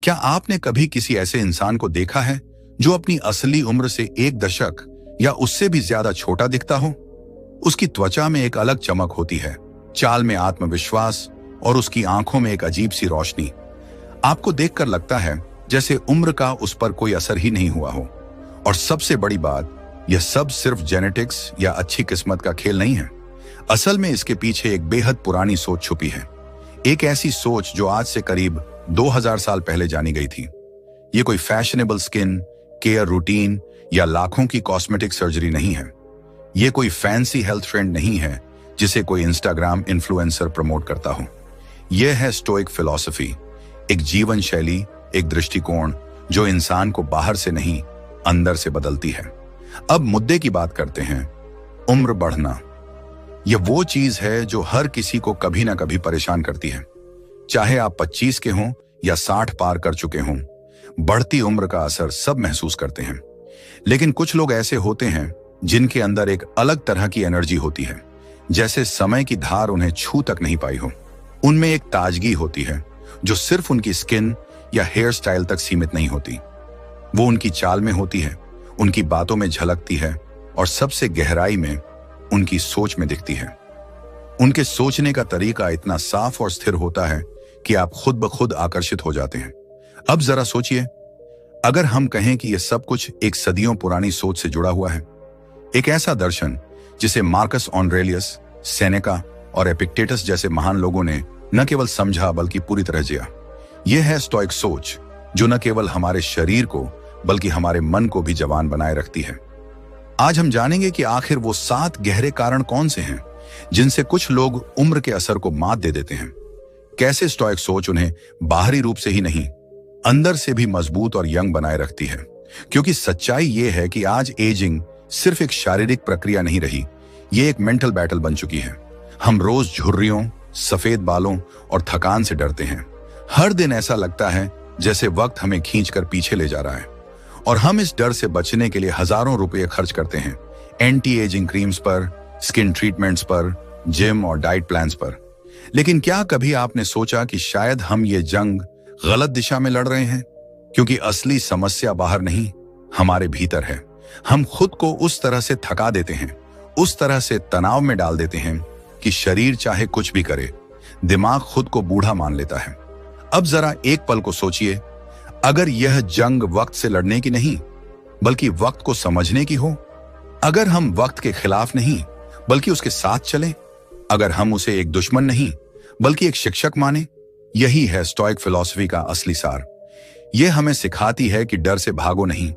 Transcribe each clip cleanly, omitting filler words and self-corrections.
क्या आपने कभी किसी ऐसे इंसान को देखा है जो अपनी असली उम्र से एक दशक या उससे भी ज्यादा छोटा दिखता हो? उसकी त्वचा में एक अलग चमक होती है, चाल में आत्मविश्वास और उसकी आंखों में एक अजीब सी रोशनी। आपको देखकर लगता है जैसे उम्र का उस पर कोई असर ही नहीं हुआ हो। और सबसे बड़ी बात, यह सब सिर्फ जेनेटिक्स या अच्छी किस्मत का खेल नहीं है। असल में इसके पीछे एक बेहद पुरानी सोच छुपी है, एक ऐसी सोच जो आज से करीब 2000 साल पहले जानी गई थी। ये कोई फैशनेबल स्किन केयर रूटीन या लाखों की कॉस्मेटिक सर्जरी नहीं है। ये कोई फैंसी हेल्थ ट्रेंड नहीं है जिसे कोई इंस्टाग्राम इन्फ्लुएंसर प्रमोट करता हो। यह है स्टोइक फिलॉसफी, एक जीवन शैली, एक दृष्टिकोण जो इंसान को बाहर से नहीं अंदर से बदलती है। अब मुद्दे की बात करते हैं। उम्र बढ़ना, यह वो चीज है जो हर किसी को कभी ना कभी परेशान करती है। चाहे आप 25 के हों या 60 पार कर चुके हों, बढ़ती उम्र का असर सब महसूस करते हैं। लेकिन कुछ लोग ऐसे होते हैं जिनके अंदर एक अलग तरह की एनर्जी होती है, जैसे समय की धार उन्हें छू तक नहीं पाई हो। उनमें एक ताजगी होती है जो सिर्फ उनकी स्किन या हेयर स्टाइल तक सीमित नहीं होती। वो उनकी चाल में होती है, उनकी बातों में झलकती है और सबसे गहराई में उनकी सोच में दिखती है। उनके सोचने का तरीका इतना साफ और स्थिर होता है कि आप खुद ब खुद आकर्षित हो जाते हैं। अब जरा सोचिए, अगर हम कहें कि यह सब कुछ एक सदियों पुरानी सोच से जुड़ा हुआ है, एक ऐसा दर्शन जिसे मार्कस ऑरेलियस, सेनेका और एपिक्टेटस जैसे महान लोगों ने न केवल समझा बल्कि पूरी तरह जिया। यह है स्टोइक सोच, जो न केवल हमारे शरीर को बल्कि हमारे मन को भी जवान बनाए रखती है। आज हम जानेंगे कि आखिर वो 7 गहरे कारण कौन से हैं जिनसे कुछ लोग उम्र के असर को मात दे देते हैं। कैसे स्टोइक सोच उन्हें बाहरी रूप से ही नहीं, अंदर से भी मजबूत और यंग बनाए रखती है। क्योंकि सच्चाई ये है कि आज एजिंग सिर्फ एक शारीरिक प्रक्रिया नहीं रही, ये एक मेंटल बैटल बन चुकी है। हम रोज झुर्रियों, सफेद बालों और थकान से डरते हैं। हर दिन ऐसा लगता है जैसे वक्त हमें खींचकर पीछे ले जा रहा है। और हम इस डर से बचने के लिए हजारों रुपए खर्च करते हैं एंटी एजिंग क्रीम्स पर, स्किन ट्रीटमेंट्स पर, जिम और डाइट प्लान्स पर। लेकिन क्या कभी आपने सोचा कि शायद हम ये जंग गलत दिशा में लड़ रहे हैं? क्योंकि असली समस्या बाहर नहीं, हमारे भीतर है। हम खुद को उस तरह से थका देते हैं, उस तरह से तनाव में डाल देते हैं कि शरीर चाहे कुछ भी करे, दिमाग खुद को बूढ़ा मान लेता है। अब जरा एक पल को सोचिए, अगर यह जंग वक्त से लड़ने की नहीं बल्कि वक्त को समझने की हो, अगर हम वक्त के खिलाफ नहीं बल्कि उसके साथ चलें, अगर हम उसे एक दुश्मन नहीं बल्कि एक शिक्षक माने, यही है स्टोइक फिलॉसफी का असली सार। यह हमें सिखाती है कि डर से भागो नहीं,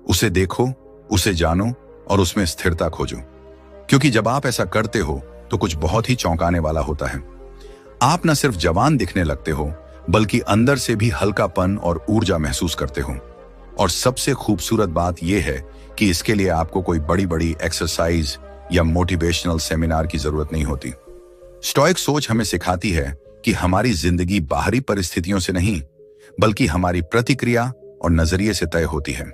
उसे देखो, उसे जानो और उसमें स्थिरता खोजो। क्योंकि जब आप ऐसा करते हो तो कुछ बहुत ही चौंकाने वाला होता है। आप न सिर्फ जवान दिखने लगते हो बल्कि अंदर से भी हल्कापन और ऊर्जा महसूस करते हो। और सबसे खूबसूरत बात यह है कि इसके लिए आपको कोई बड़ी बड़ी एक्सरसाइज या मोटिवेशनल सेमिनार की जरूरत नहीं होती। स्टोइक सोच हमें सिखाती है कि हमारी जिंदगी बाहरी परिस्थितियों से नहीं बल्कि हमारी प्रतिक्रिया और नजरिए से तय होती है।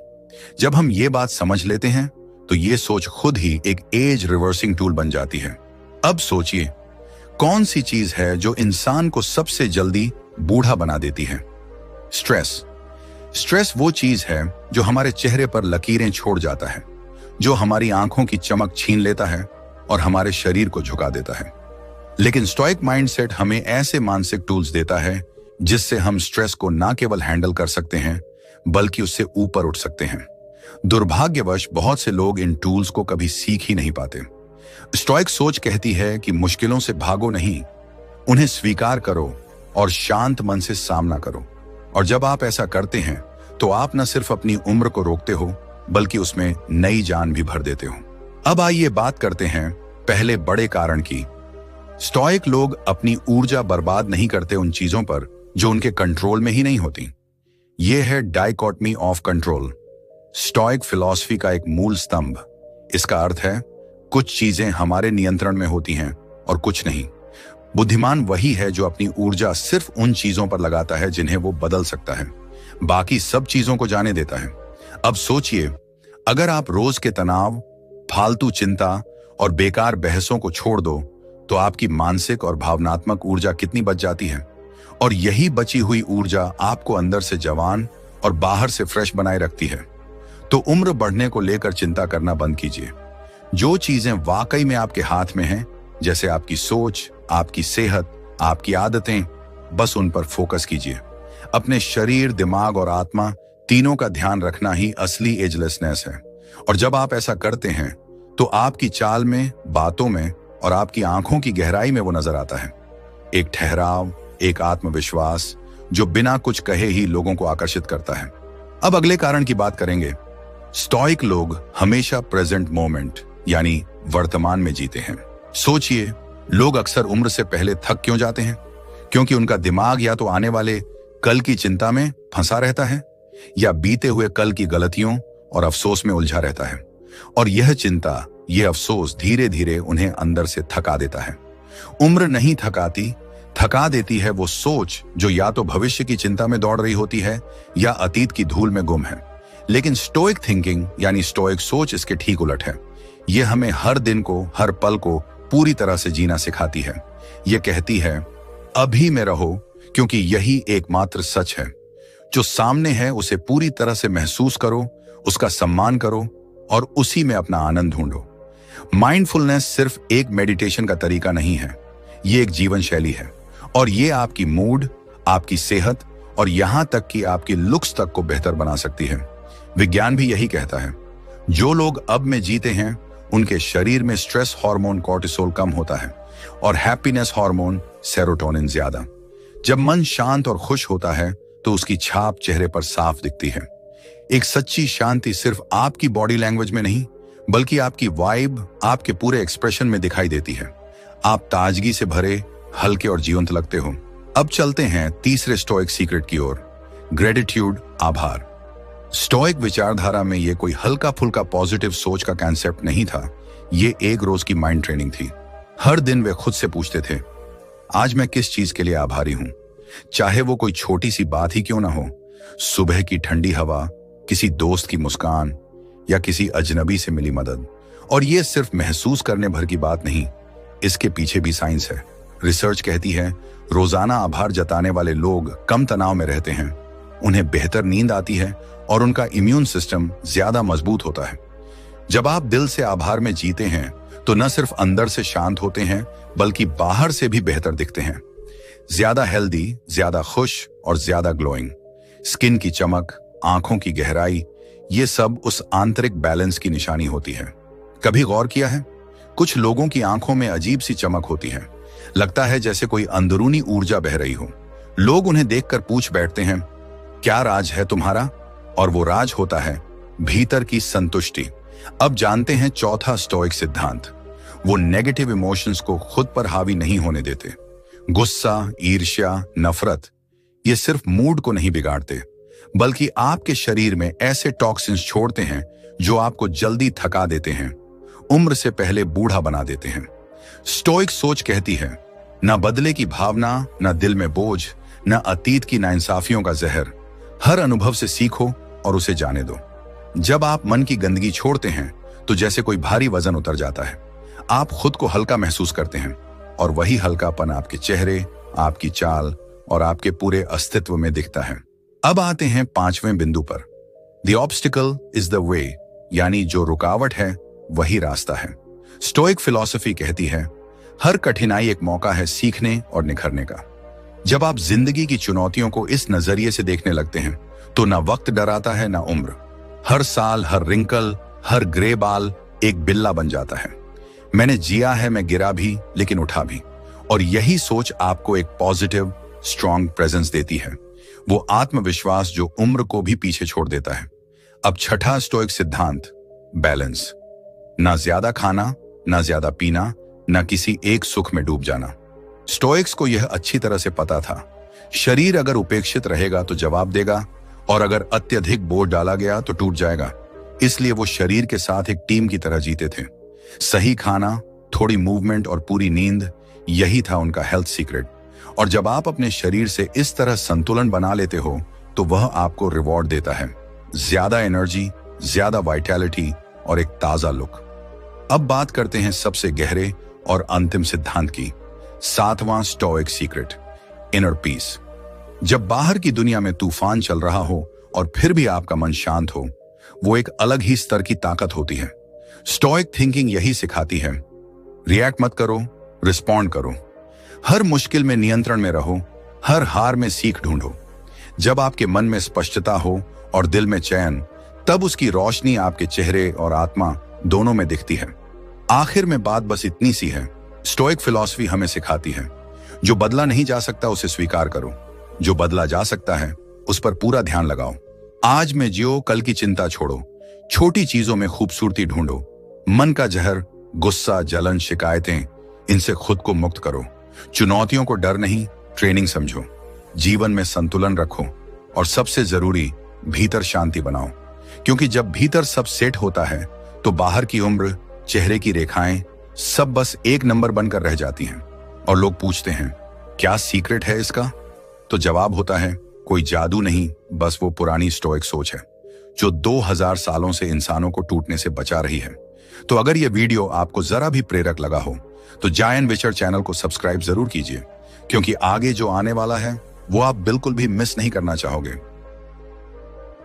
जब हम ये बात समझ लेते हैं तो ये सोच खुद ही एक एज रिवर्सिंग टूल बन जाती है। अब सोचिए, कौन सी चीज है जो इंसान को सबसे जल्दी बूढ़ा बना देती है? स्ट्रेस। स्ट्रेस वो चीज है जो हमारे चेहरे पर लकीरें छोड़ जाता है, जो हमारी आंखों की चमक छीन लेता है और हमारे शरीर को झुका देता है। लेकिन स्टोइक माइंडसेट हमें ऐसे मानसिक टूल्स देता है जिससे हम स्ट्रेस को ना केवल हैंडल कर सकते हैं बल्कि उससे ऊपर उठ सकते हैं। दुर्भाग्यवश बहुत से लोग इन टूल्स को कभी सीख ही नहीं पाते। स्टोइक सोच कहती है कि मुश्किलों से भागो नहीं, उन्हें स्वीकार करो और शांत मन से सामना करो। और जब आप ऐसा करते हैं तो आप न सिर्फ अपनी उम्र को रोकते हो बल्कि उसमें नई जान भी भर देते हो। अब आइए बात करते हैं पहले बड़े कारण की। स्टोइक लोग अपनी ऊर्जा बर्बाद नहीं करते उन चीजों पर जो उनके कंट्रोल में ही नहीं होती। यह है dichotomy of control, stoic philosophy का एक मूल स्तंभ। इसका अर्थ है कुछ चीजें हमारे नियंत्रण में होती हैं और कुछ नहीं। बुद्धिमान वही है जो अपनी ऊर्जा सिर्फ उन चीजों पर लगाता है जिन्हें वो बदल सकता है, बाकी सब चीजों को जाने देता है। अब सोचिए, अगर आप रोज के तनाव, फालतू चिंता और बेकार बहसों को छोड़ दो तो आपकी मानसिक और भावनात्मक ऊर्जा कितनी बच जाती है। और यही बची हुई ऊर्जा आपको अंदर से जवान और बाहर से फ्रेश बनाए रखती है। तो उम्र बढ़ने को लेकर चिंता करना बंद कीजिए। जो चीजें वाकई में आपके हाथ में हैं, जैसे आपकी सोच, आपकी सेहत, आपकी आदतें, बस उन पर फोकस कीजिए। अपने शरीर, दिमाग और आत्मा तीनों का ध्यान रखना ही असली एजलेसनेस है। और जब आप ऐसा करते हैं तो आपकी चाल में, बातों में और आपकी आंखों की गहराई में वो नजर आता है। एक ठहराव, एक आत्मविश्वास जो बिना कुछ कहे ही लोगों को आकर्षित करता है। अब अगले कारण की बात करेंगे। स्टोइक लोग हमेशा प्रेजेंट मोमेंट यानी वर्तमान में जीते हैं। सोचिए, लोग अक्सर उम्र से पहले थक क्यों जाते हैं? क्योंकि उनका दिमाग या तो आने वाले कल की चिंता में फंसा रहता है या बीते हुए कल की गलतियों और अफसोस में उलझा रहता है। और यह चिंता, यह अफसोस धीरे धीरे उन्हें अंदर से थका देता है। उम्र नहीं थकाती, थका देती है वो सोच जो या तो भविष्य की चिंता में दौड़ रही होती है या अतीत की धूल में गुम है। लेकिन स्टोइक थिंकिंग यानी स्टोइक सोच इसके ठीक उलट है। यह हमें हर दिन को, हर पल को पूरी तरह से जीना सिखाती है। यह कहती है, अभी में रहो, क्योंकि यही एकमात्र सच है। जो सामने है उसे पूरी तरह से महसूस करो, उसका सम्मान करो और उसी में अपना आनंद ढूंढो। माइंडफुलनेस सिर्फ एक मेडिटेशन का तरीका नहीं है, ये एक जीवन शैली है। और ये आपकी मूड, आपकी सेहत और यहां तक कि आपकी लुक्स तक को बेहतर बना सकती है। विज्ञान भी यही कहता है। जो लोग अब में जीते हैं उनके शरीर में स्ट्रेस हार्मोन कॉर्टिसोल कम होता है और हैप्पीनेस हार्मोन सेरोटोनिन ज्यादा। जब मन शांत और खुश होता है तो उसकी छाप चेहरे पर साफ दिखती है। एक सच्ची शांति सिर्फ आपकी बॉडी लैंग्वेज में नहीं, बल्कि आपकी वाइब, आपके पूरे एक्सप्रेशन में दिखाई देती है। आप ताजगी से भरे, हल्के और जीवंत लगते हो। अब चलते हैं तीसरे स्टोइक सीक्रेट की ओर, ग्रेटिट्यूड, आभार। स्टोइक विचारधारा में यह कोई हल्का फुल्का पॉजिटिव सोच का कॉन्सेप्ट नहीं था, ये एक रोज की माइंड ट्रेनिंग थी। हर दिन वे खुद से पूछते थे, आज मैं किस चीज के लिए आभारी हूं? चाहे वो कोई छोटी सी बात ही क्यों ना हो, सुबह की ठंडी हवा, किसी दोस्त की मुस्कान या किसी अजनबी से मिली मदद। और ये सिर्फ महसूस करने भर की बात नहीं, इसके पीछे भी साइंस है। रिसर्च कहती है, रोजाना आभार जताने वाले लोग कम तनाव में रहते हैं, उन्हें बेहतर नींद आती है और उनका इम्यून सिस्टम ज्यादा मजबूत होता है। जब आप दिल से आभार में जीते हैं तो न सिर्फ अंदर से शांत होते हैं, बल्कि बाहर से भी बेहतर दिखते हैं। ज्यादा हेल्दी, ज्यादा खुश और ज्यादा ग्लोइंग। स्किन की चमक, आंखों की गहराई, ये सब उस आंतरिक बैलेंस की निशानी होती है। कभी गौर किया है, कुछ लोगों की आंखों में अजीब सी चमक होती है, लगता है जैसे कोई अंदरूनी ऊर्जा बह रही हो। लोग उन्हें देखकर पूछ बैठते हैं, क्या राज है तुम्हारा? और वो राज होता है भीतर की संतुष्टि। अब जानते हैं चौथा स्टोइक सिद्धांत। वो नेगेटिव इमोशंस को खुद पर हावी नहीं होने देते। गुस्सा, ईर्ष्या, नफरत, ये सिर्फ मूड को नहीं बिगाड़ते, बल्कि आपके शरीर में ऐसे टॉक्सिन्स छोड़ते हैं जो आपको जल्दी थका देते हैं, उम्र से पहले बूढ़ा बना देते हैं। स्टोइक सोच कहती है, न बदले की भावना, न दिल में बोझ, न अतीत की नाइंसाफियों का जहर। हर अनुभव से सीखो और उसे जाने दो। जब आप मन की गंदगी छोड़ते हैं तो जैसे कोई भारी वजन उतर जाता है, आप खुद को हल्का महसूस करते हैं और वही हल्कापन आपके चेहरे, आपकी चाल और आपके पूरे अस्तित्व में दिखता है। अब आते हैं पांचवें बिंदु पर। The obstacle is the way, यानी जो रुकावट है वही रास्ता है। स्टोइक फिलॉसफी कहती है, हर कठिनाई एक मौका है सीखने और निखरने का। जब आप जिंदगी की चुनौतियों को इस नजरिए से देखने लगते हैं तो ना वक्त डराता है ना उम्र। हर साल, हर रिंकल, हर ग्रे बाल एक बिल्ला बन जाता है। मैंने जिया है, मैं गिरा भी लेकिन उठा भी। और यही सोच आपको एक पॉजिटिव, स्ट्रॉन्ग प्रेजेंस देती है, वो आत्मविश्वास जो उम्र को भी पीछे छोड़ देता है। अब छठा स्टोइक सिद्धांत, बैलेंस। ना ज्यादा खाना, ना ज्यादा पीना, ना किसी एक सुख में डूब जाना। स्टोइक्स को यह अच्छी तरह से पता था, शरीर अगर उपेक्षित रहेगा तो जवाब देगा और अगर अत्यधिक बोझ डाला गया तो टूट जाएगा। इसलिए वो शरीर के साथ एक टीम की तरह जीते थे। सही खाना, थोड़ी मूवमेंट और पूरी नींद, यही था उनका हेल्थ सीक्रेट। और जब आप अपने शरीर से इस तरह संतुलन बना लेते हो तो वह आपको रिवॉर्ड देता है, ज्यादा एनर्जी, ज्यादा वाइटैलिटी और एक ताजा लुक। अब बात करते हैं सबसे गहरे और अंतिम सिद्धांत की, सातवां स्टोइक सीक्रेट, इनर पीस। जब बाहर की दुनिया में तूफान चल रहा हो और फिर भी आपका मन शांत हो, वो एक अलग ही स्तर की ताकत होती है। स्टोइक थिंकिंग यही सिखाती है, रिएक्ट मत करो, रिस्पॉन्ड करो। हर मुश्किल में नियंत्रण में रहो, हर हार में सीख ढूंढो। जब आपके मन में स्पष्टता हो और दिल में चैन, तब उसकी रोशनी आपके चेहरे और आत्मा दोनों में दिखती है। आखिर में बात बस इतनी सी है, स्टोइक फिलॉसफी हमें सिखाती है, जो बदला नहीं जा सकता उसे स्वीकार करो, जो बदला जा सकता है उस पर पूरा ध्यान लगाओ। आज में जियो, कल की चिंता छोड़ो, छोटी चीजों में खूबसूरती ढूंढो। मन का जहर, गुस्सा, जलन, शिकायतें, इनसे खुद को मुक्त करो। चुनौतियों को डर नहीं, ट्रेनिंग समझो। जीवन में संतुलन रखो और सबसे जरूरी, भीतर शांति बनाओ। क्योंकि जब भीतर सब सेट होता है तो बाहर की उम्र, चेहरे की रेखाएं सब बस एक नंबर बनकर रह जाती हैं। और लोग पूछते हैं, क्या सीक्रेट है इसका? तो जवाब होता है, कोई जादू नहीं, बस वो पुरानी स्टोइक सोच है जो 2000 सालों से इंसानों को टूटने से बचा रही है। तो अगर ये वीडियो आपको जरा भी प्रेरक लगा हो तो जायन विचर चैनल को सब्सक्राइब जरूर कीजिए, क्योंकि आगे जो आने वाला है वो आप बिल्कुल भी मिस नहीं करना चाहोगे।